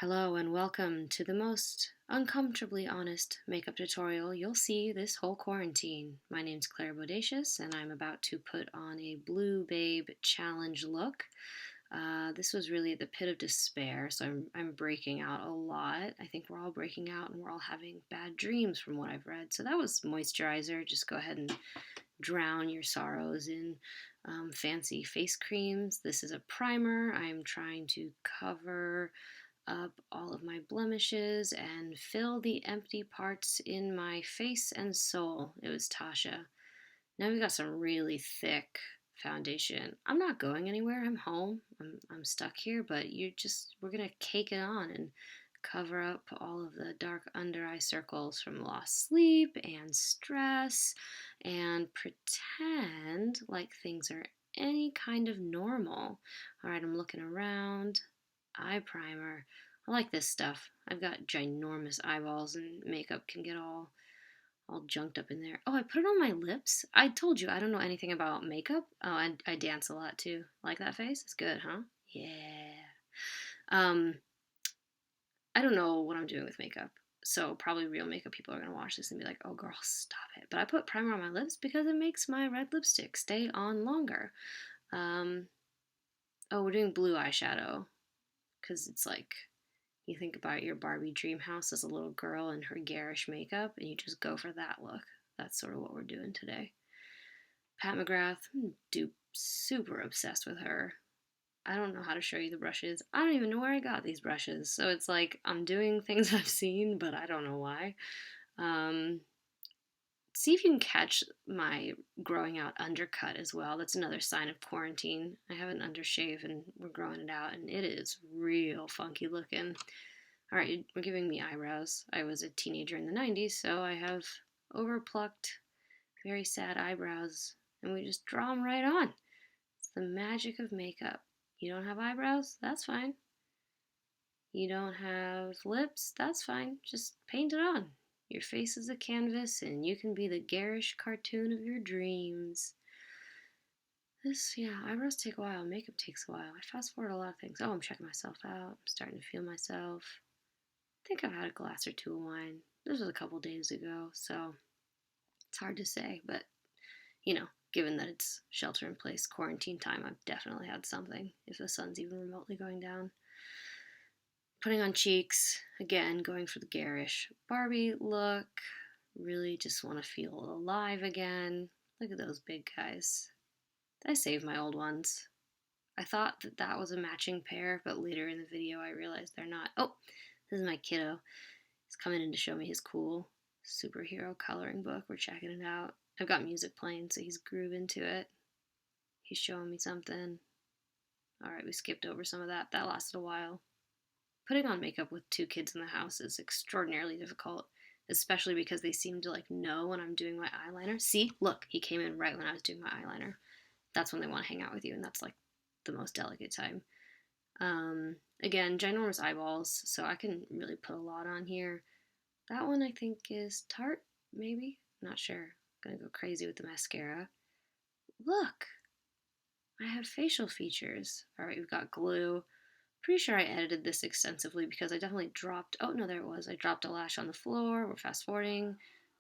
Hello and welcome to the most uncomfortably honest makeup tutorial you'll see this whole quarantine. My name's Clara Bodacious and I'm about to put on a Blue Babe challenge look. This was really at the pit of despair, so I'm breaking out a lot. I think we're all breaking out and we're all having bad dreams from what I've read. So that was moisturizer. Just go ahead and drown your sorrows in fancy face creams. This is a primer. I'm trying to cover up all of my blemishes and fill the empty parts in my face and soul. It was Tasha. Now we got some really thick foundation. I'm not going anywhere. I'm home. I'm stuck here, but we're gonna cake it on and cover up all of the dark under eye circles from lost sleep and stress and pretend like things are any kind of normal. All right, I'm looking around. Eye primer. I like this stuff. I've got ginormous eyeballs and makeup can get all junked up in there. Oh, I put it on my lips. I told you I don't know anything about makeup. Oh, and I dance a lot too. Like that face? It's good, huh? Yeah. Um, I don't know what I'm doing with makeup. So probably real makeup people are gonna watch this and be like, "Oh, girl, stop it." But I put primer on my lips because it makes my red lipstick stay on longer. Um, oh, we're doing blue eyeshadow because it's like you think about your Barbie dream house as a little girl in her garish makeup, and you just go for that look. That's sort of what we're doing today. Pat McGrath, super obsessed with her. I don't know how to show you the brushes. I don't even know where I got these brushes. So it's like I'm doing things I've seen, but I don't know why. Um, See if you can catch my growing out undercut as well. That's another sign of quarantine. I have an undershave and we're growing it out, and it is real funky looking. All right, we're giving me eyebrows. I was a teenager in the 90s, so I have overplucked, very sad eyebrows, and we just draw them right on. It's the magic of makeup. You don't have eyebrows? That's fine. You don't have lips? That's fine. Just paint it on. Your face is a canvas, and you can be the garish cartoon of your dreams. Eyebrows take a while. Makeup takes a while. I fast forward a lot of things. Oh, I'm checking myself out. I'm starting to feel myself. I think I've had a glass or two of wine. This was a couple days ago, so it's hard to say, but given that it's shelter in place quarantine time, I've definitely had something, if the sun's even remotely going down. Putting on cheeks, again, going for the garish Barbie look. Really just want to feel alive again. Look at those big guys. I saved my old ones. I thought that was a matching pair, but later in the video I realized they're not. Oh, this is my kiddo. He's coming in to show me his cool superhero coloring book. We're checking it out. I've got music playing, so he's grooving to it. He's showing me something. Alright, we skipped over some of that. That lasted a while. Putting on makeup with two kids in the house is extraordinarily difficult, especially because they seem to know when I'm doing my eyeliner. See, look, he came in right when I was doing my eyeliner. That's when they want to hang out with you, and that's the most delicate time. Again, ginormous eyeballs, so I can really put a lot on here. That one I think is Tarte, maybe? Not sure. Gonna go crazy with the mascara. Look! I have facial features. Alright, we've got glue. Pretty sure I edited this extensively because I definitely dropped. Oh, no, there it was. I dropped a lash on the floor. We're fast forwarding.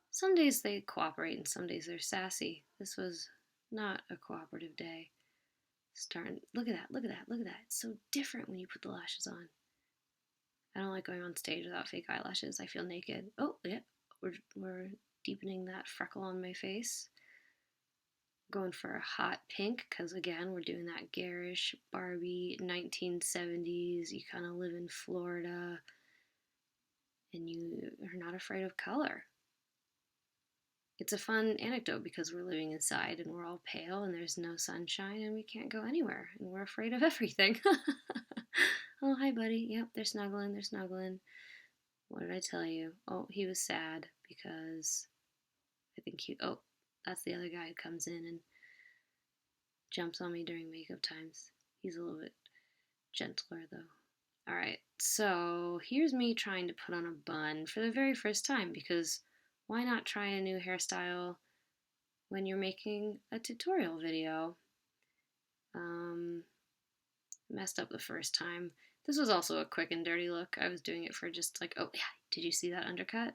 Some days they cooperate and some days they're sassy. This was not a cooperative day. Look at that, look at that, look at that. It's so different when you put the lashes on. I don't like going on stage without fake eyelashes. I feel naked. Oh, yeah, we're deepening that freckle on my face. Going for a hot pink because, again, we're doing that garish Barbie 1970s. You kind of live in Florida and you are not afraid of color. It's a fun anecdote because we're living inside and we're all pale and there's no sunshine and we can't go anywhere and we're afraid of everything. Oh, hi, buddy. Yep, they're snuggling, they're snuggling. What did I tell you? Oh, he was sad because oh, that's the other guy who comes in and jumps on me during makeup times. He's a little bit gentler though. Alright, so here's me trying to put on a bun for the very first time because why not try a new hairstyle when you're making a tutorial video? Messed up the first time. This was also a quick and dirty look. I was doing it for just like, oh yeah, did you see that undercut?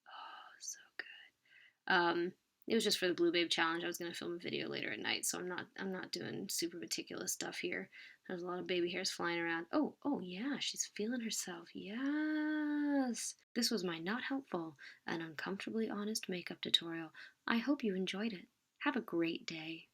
Oh, so good. It was just for the Blue Babe challenge. I was gonna film a video later at night, so I'm not doing super meticulous stuff here. There's a lot of baby hairs flying around. Oh yeah, she's feeling herself. Yes. This was my not helpful and uncomfortably honest makeup tutorial. I hope you enjoyed it. Have a great day.